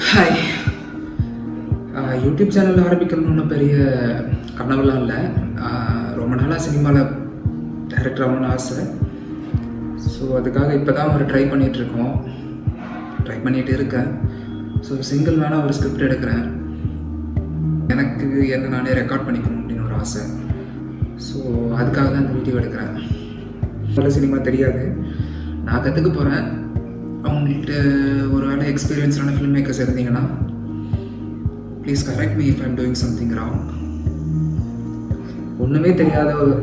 Hi. YouTube channel ஆரம்பிக்கணும்னு ஒன்றும் பெரிய கனவுலாம் இல்லை. ரொம்ப நாளாக சினிமாவில் டைரக்டர் ஆகணும்னு ஆசை. ஸோ அதுக்காக இப்போ தான் ஒரு ட்ரை பண்ணிகிட்டு இருக்கேன். ஸோ சிங்கிள் வேணால் ஒரு ஸ்கிரிப்ட் எடுக்கிறேன். எனக்கு என்ன நானே ரெக்கார்ட் பண்ணிக்கணும் அப்படின்னு ஒரு ஆசை. ஸோ அதுக்காக தான் இந்த வீடியோ எடுக்கிறேன். நல்ல சினிமா தெரியாது, நான் கற்றுக்க போகிறேன். அவங்கள்ட்ட ஒரு வேலை எக்ஸ்பீரியன்ஸான ஃபில்ம் மேக்கர்ஸ் இருந்தீங்கன்னா please correct me if I'm doing something wrong. ஒன்றுமே தெரியாத ஒரு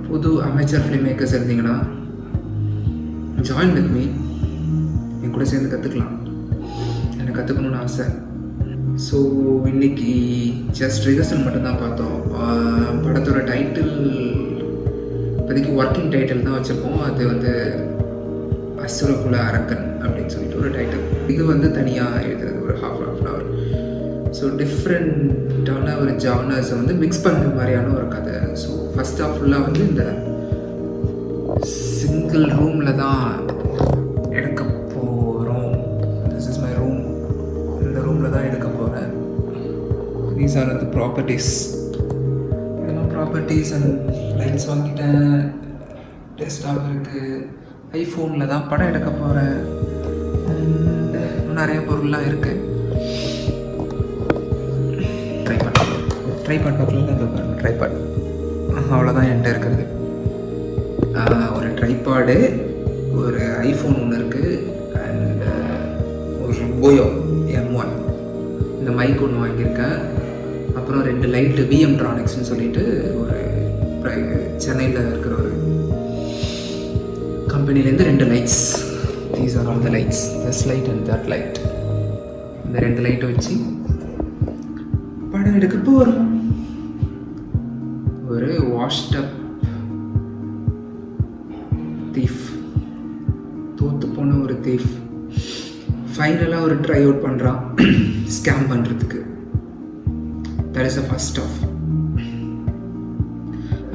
புது அமெச்சர் ஃபில்ம் மேக்கர்ஸ் இருந்தீங்கன்னா ஜாயின் வித் மீ, என் கூட சேர்ந்து கற்றுக்கலாம். எனக்கு கற்றுக்கணுன்னு ஆசை. ஸோ இன்னைக்கு ஜஸ்ட் ரிஹர்சல் மட்டும்தான் பார்த்தோம். படத்தோட டைட்டில் இப்போதைக்கு ஒர்க்கிங் டைட்டில் தான் வச்சுருக்கோம். அது வந்து அசுரகுல அரக்கன் அப்படின்னு சொல்லிட்டு ஒரு டைட்டில். இது வந்து தனியாக எழுதுறது ஒரு ஹாஃப் அன் ஹவர். ஸோ டிஃப்ரெண்ட்டான ஒரு ஜானர்ஸை வந்து மிக்ஸ் பண்ணுற மாதிரியான ஒரு கதை. ஸோ ஃபஸ்ட் ஆஃப் ஃபுல்லாக வந்து இந்த சிங்கிள் ரூமில் தான் எடுக்க போகிறோம். This is my room. இந்த ரூமில் தான் எடுக்க போகிறேன். These are the properties. இதெல்லாம் ப்ராப்பர்ட்டிஸ் அண்ட் லைட்ஸ் வாங்கிட்டேன். டெஸ்க்டாப் இருக்குது. ஐஃபோனில் தான் படம் எடுக்க போகிறேன். நிறைய பொருள்லாம் இருக்குது. ட்ரைபாட் பக்கத்தில் தான் பாருங்கள். ட்ரைபாட் அவ்வளோதான் என்கிட்ட இருக்கிறது. ஒரு ட்ரைபாடு, ஒரு ஐஃபோன் ஒன்று இருக்குது, அண்ட் ஒரு போயோ M1 இந்த மைக் ஒன்று வாங்கியிருக்கேன். அப்புறம் 2 லைட்டு VMtronicsன்னு சொல்லிட்டு ஒரு சென்னையில் இருக்கிற ஒரு கம்பெனிலேருந்து 2 lights. These are all the lights, this light and that light. இந்த 2 லைட்டை வச்சு படம் எடுக்க போகிறோம். ஒரு வாஷ்ட் அப் தீஃப், தோற்று போன ஒரு தீஃப் ஃபைனலாக ஒரு ட்ரை அவுட் பண்ணுறான் ஸ்கேம் பண்ணுறதுக்கு. That is a first off.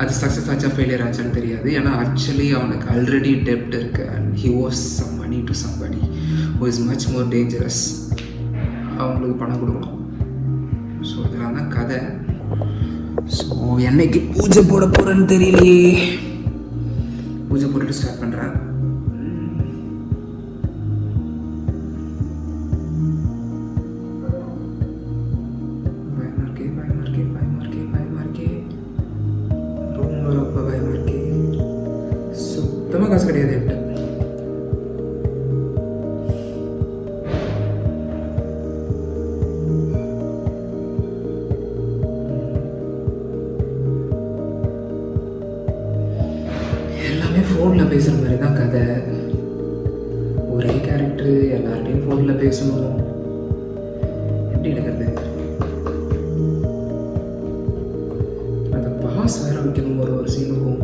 அது சக்ஸஸ் ஆச்சா ஃபெயிலியர் ஆச்சான்னு தெரியாது. ஏன்னா ஆக்சுவலி அவனுக்கு ஆல்ரெடி டெப்ட் இருக்கு and he owes some money to somebody who is much more dangerous. அவங்களுக்கு பணம் கொடுக்கணும். ஸோ இதெல்லாம் தான் கதை. ஸோ என்னைக்கு பூஜை போட போகிறேன்னு தெரியலையே. பூஜை போட்டுட்டு ஸ்டார்ட் பண்ணுறேன். சுத்தமாக காசு கிடையாது என்கிட்ட. எல்லாமே ஃபோனில் பேசுகிற மாதிரி தான் கதை. ஒரே கேரக்டரு, எல்லார்ட்டையும் ஃபோனில் பேசணும். எப்படி எடுக்கிறது? அந்த பாஸ் வேற வைக்கணும் ஒரு சீனுக்கும்.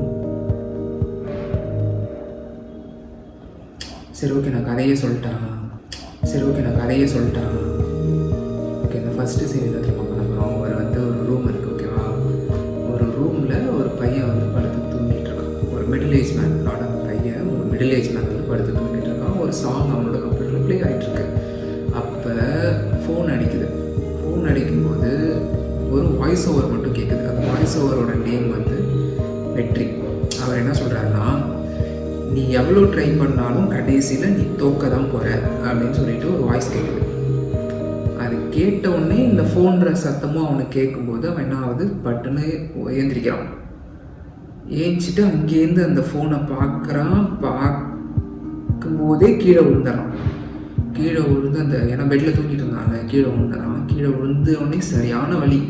சரி ஓகே, நான் கதையே சொல்லிட்டேன். ஓகே, இந்த ஃபஸ்ட்டு சீன் என்ன தெரியுமா பண்ண போகிறோம்? ஒரு ரூம் இருக்குது, ஓகேவா? ஒரு ரூமில் ஒரு பையன் வந்து படுத்து தூங்கிட்டு இருக்கான். ஒரு மிடில் ஏஜ் மேன், நாட் அந்த பையன், ஒரு மிடில் ஏஜ் மேன் வந்து படுத்து தூங்கிட்டு இருக்கான். ஒரு சாங் அவனோட கம்ப்யூட்டரில் ப்ளே ஆகிட்டுருக்கு. அப்போ ஃபோன் அடிக்குது. ஃபோன் அடிக்கும்போது ஒரு வாய்ஸ் ஓவர் மட்டும் கேட்குது. அந்த வாய்ஸ் ஓவரோட நேம் வந்து வெற்றி. அவர் என்ன சொல்கிறாருன்னா, நீ எவ்வளோ ட்ரை பண்ணாலும் கடைசியில் நீ தோக்க தான் போகிற அப்படின்னு சொல்லிட்டு ஒரு வாய்ஸ் கேட்குது. அது கேட்டவுடனே இந்த ஃபோன்ற சத்தமும் அவனுக்கு கேட்கும்போது அவன் என்ன ஆகுது, பட்டுன்னு ஏந்திரிக்கிறான். ஏஞ்சிட்டு அங்கேருந்து அந்த ஃபோனை பார்க்கும்போதே கீழே விழுந்துடுறான். அந்த ஏன்னா பெட்டில் தூங்கிட்டு இருந்தாங்க, கீழே விழுந்த உடனே சரியான வலி.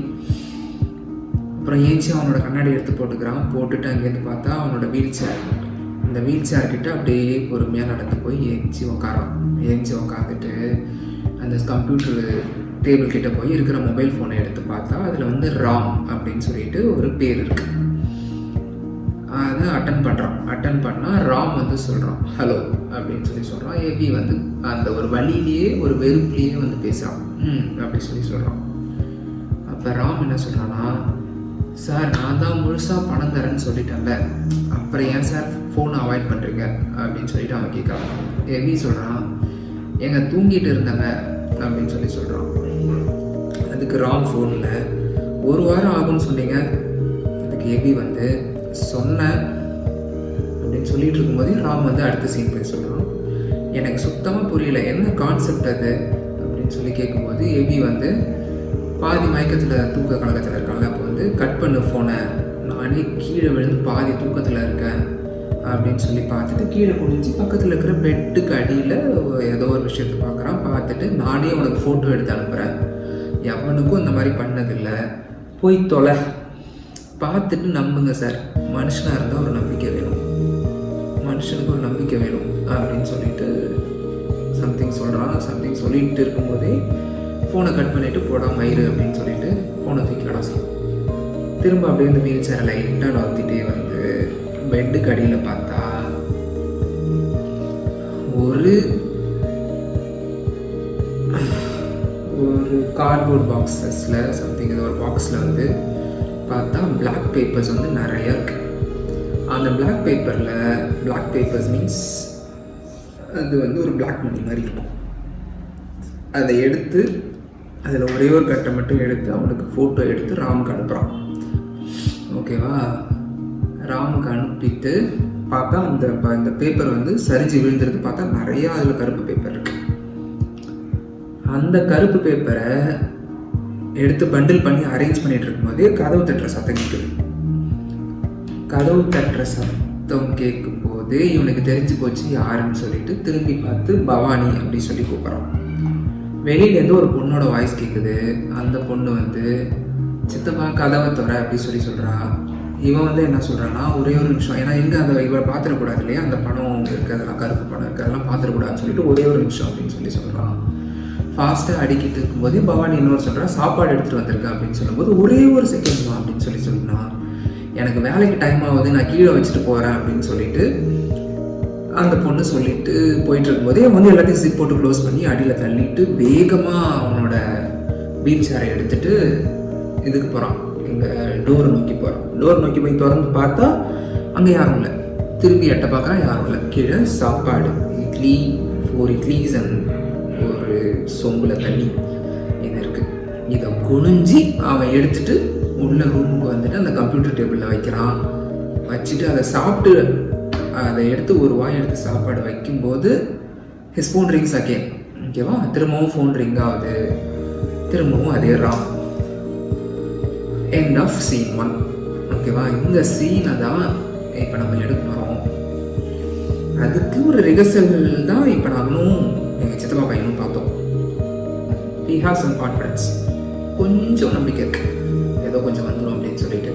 அப்புறம் ஏஞ்சி அவனோட கண்ணாடி எடுத்து போட்டுட்டு அங்கேருந்து பார்த்தா அவனோட வீல் சேர். அந்த வீல் சேர்க்கிட்ட அப்படியே பொறுமையாக நடந்து போய் ஏஞ்சி உக்காந்துட்டு அந்த கம்ப்யூட்டர் டேபிள் கிட்ட போய் இருக்கிற மொபைல் ஃபோனை எடுத்து பார்த்தா அதில் வந்து ராம் அப்படின்னு சொல்லிட்டு ஒரு பேர் இருக்கு. அதை அட்டன் பண்ணால் ராம் வந்து சொல்கிறான் ஹலோ அப்படின்னு சொல்கிறான். ஏபி வந்து அந்த ஒரு வழியிலேயே ஒரு வெறுப்புலேயே வந்து பேசுகிறான் அப்படின்னு சொல்கிறான். அப்போ ராம் என்ன சொல்கிறான்னா, சார் நான் தான் முழுசாக பணம் தரேன்னு சொல்லிட்டேன்ல, அப்புறம் ஏன் சார் ஃபோனை அவாய்ட் பண்ணுறீங்க அப்படின்னு சொல்லிட்டு அவன் கேட்குறான். எப்படி சொல்கிறான், எங்கள் தூங்கிட்டு இருந்தாங்க அப்படின்னு சொல்லி சொல்கிறான். அதுக்கு ராம் ஃபோனில் 1 வாரம் ஆகும்னு சொன்னீங்க. அதுக்கு எபி வந்து சொன்னேன் அப்படின்னு சொல்லிட்டு இருக்கும்போதே ராம் வந்து அடுத்த சீன் போய் சொல்கிறான், எனக்கு சுத்தமாக புரியல, என்ன கான்செப்ட் அது அப்படின்னு சொல்லி கேட்கும்போது எபி வந்து பாதி மயக்கத்தில் தூக்க கழகத்தில் இருக்காங்க. அப்போ வந்து கட் பண்ணு ஃபோனை, நானே கீழே விழுந்து பாதி தூக்கத்தில் இருக்கேன் அப்படின்னு சொல்லி பார்த்துட்டு கீழே குடிச்சு பக்கத்தில் இருக்கிற பெட்டுக்கு அடியில் ஏதோ ஒரு விஷயத்தை பார்க்குறான். பார்த்துட்டு நானே உனக்கு ஃபோட்டோ எடுத்து அனுப்புகிறேன், எவனுக்கும் இந்த மாதிரி பண்ணதில்லை, போய் தொலை, பார்த்துட்டு நம்புங்க சார், மனுஷனாக இருந்தால் ஒரு நம்பிக்கை வேணும், மனுஷனுக்கு ஒரு நம்பிக்கை வேணும் அப்படின்னு சொல்லிட்டு சம்திங் சொல்கிறான். சம்திங் சொல்லிட்டு இருக்கும்போதே ஃபோனை கட் பண்ணிவிட்டு போடா மயிறு அப்படின்னு சொல்லிட்டு ஃபோனை தூக்கி கடாசலாம். திரும்ப அப்படியே இந்த வீல் சேரை லைட்டாக நவுத்திட்டே வந்து பெட்டுக்கு அடியில் பார்த்தா ஒரு கார்ட்போர்ட் பாக்ஸஸில் சம்திங் ஏதோ ஒரு பாக்ஸில் வந்து பார்த்தா பிளாக் பேப்பர்ஸ் வந்து நிறையா இருக்குது. அந்த பிளாக் பேப்பர்ஸ் மீன்ஸ் அது வந்து ஒரு பிளாக் மணி மாதிரி இருக்கும். அதை எடுத்து அதில் ஒரே ஒரு கட்டை மட்டும் எடுத்து அவனுக்கு ஃபோட்டோ எடுத்து ராமுக்கு அனுப்புகிறான். ஓகேவா, ராமுக்கு அனுப்பிட்டு பார்த்தா அந்த பேப்பர் வந்து சரிஞ்சு விழுந்துருக்கு. பார்த்தா நிறையா அதில் கருப்பு பேப்பர் இருக்குது. அந்த கருப்பு பேப்பரை எடுத்து பண்டில் பண்ணி அரேஞ்ச் பண்ணிகிட்டு இருக்கும்போதே கதவு தட்டுற சத்தம் கேட்குது. கதவு தட்டுற சத்தம் கேட்கும்போது இவனுக்கு தெரிஞ்சு போச்சு யாருன்னு சொல்லிட்டு திரும்பி பார்த்து பவானி அப்படின்னு சொல்லி கூப்பிட்றான். வெளியிலேருந்து ஒரு பொண்ணோட வாய்ஸ் கேட்குது. அந்த பொண்ணு வந்து சித்தப்பா கதவை தர அப்படி சொல்லி சொல்கிறா. இவன் வந்து என்ன சொல்கிறான்னா ஒரே ஒரு நிமிஷம், ஏன்னா எங்கே அதை இவரை பார்த்துடக்கூடாது இல்லையா, அந்த பணம் இருக்கிறதெல்லாம் கருப்பு பணம் இருக்கிறதெல்லாம் பார்த்துடக்கூடாதுன்னு சொல்லிட்டு ஒரே ஒரு நிமிஷம் அப்படின்னு சொல்லி சொல்கிறான். ஃபாஸ்ட்டாக அடிக்கிட்டு இருக்கும்போதே பவானி இன்னொரு சொல்கிறா சாப்பாடு எடுத்துகிட்டு வந்திருக்கேன் அப்படின்னு சொல்லும்போது ஒரே ஒரு செகண்ட் தான் அப்படின்னு சொல்லி சொன்னான். எனக்கு வேலைக்கு டைம் ஆகுது, நான் கீழே வச்சுட்டு போகிறேன் அப்படின்னு சொல்லிட்டு அந்த பொண்ணு சொல்லிட்டு போயிட்டு இருக்கும்போதே வந்து எல்லாத்தையும் ஜிப் போட்டு க்ளோஸ் பண்ணி அடியில் தள்ளிட்டு வேகமாக அவனோட வீல் சேரை எடுத்துகிட்டு இதுக்கு போகிறான், எங்கள் டோரை நோக்கி போகிறான். டோர் நோக்கி போய் திறந்து பார்த்தா அங்கே யாரும் இல்லை. திரும்பி எட்ட பார்க்குறான், யாரும் இல்லை. கீழே சாப்பாடு, இட்லி, 4 இட்லிஸ் அண்ட் ஒரு சொம்பில் தண்ணி இது இருக்குது. இதை குனிஞ்சி அவன் எடுத்துகிட்டு உள்ள ரூமுக்கு வந்துட்டு அந்த கம்ப்யூட்டர் டேபிளில் வைக்கிறான். வச்சுட்டு அதை சாப்பிட்டு அதை எடுத்து ஒரு வாய் எடுத்து சாப்பாடு வைக்கும்போது ஹிஸ் ஃபோன் ரிங்ஸ் அகேன். ஓகேவா, திரும்பவும் ஃபோன் ரிங் ஆகுது. திரும்பவும் அதே ராம். End of scene 1. ஓகேவா, இந்த சீனை தான் இப்போ நம்ம எடுக்க போகிறோம். அதுக்கு ஒரு ரிஹர்சல் தான் இப்போ நானும் எங்கள் சித்தப்பா பையனும் பார்த்தோம். ஹி ஹேவ் சம் கான்ஃபிடன்ஸ், கொஞ்சம் நம்பிக்கை இருக்கு, ஏதோ கொஞ்சம் வந்துடும் அப்படின்னு சொல்லிட்டு.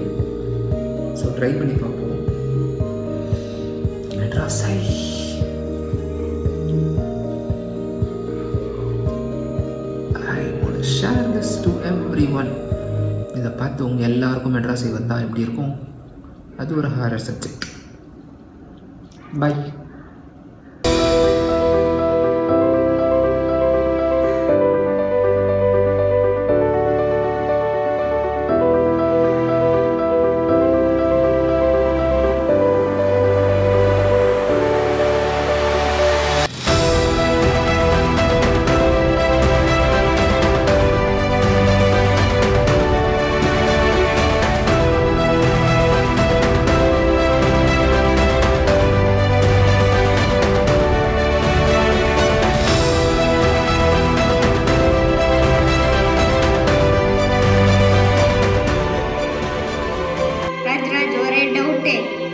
ஸோ ட்ரை பண்ணி பார்ப்போம். மெட்ராஸை I want to share this to everyone. இதை பார்த்து உங்கள் எல்லாருக்கும் மெட்ராஸை வந்தால் எப்படி இருக்கும்? அது ஒரு ஹாரர் சப்ஜெக்ட். பை. राज राज और डाउट है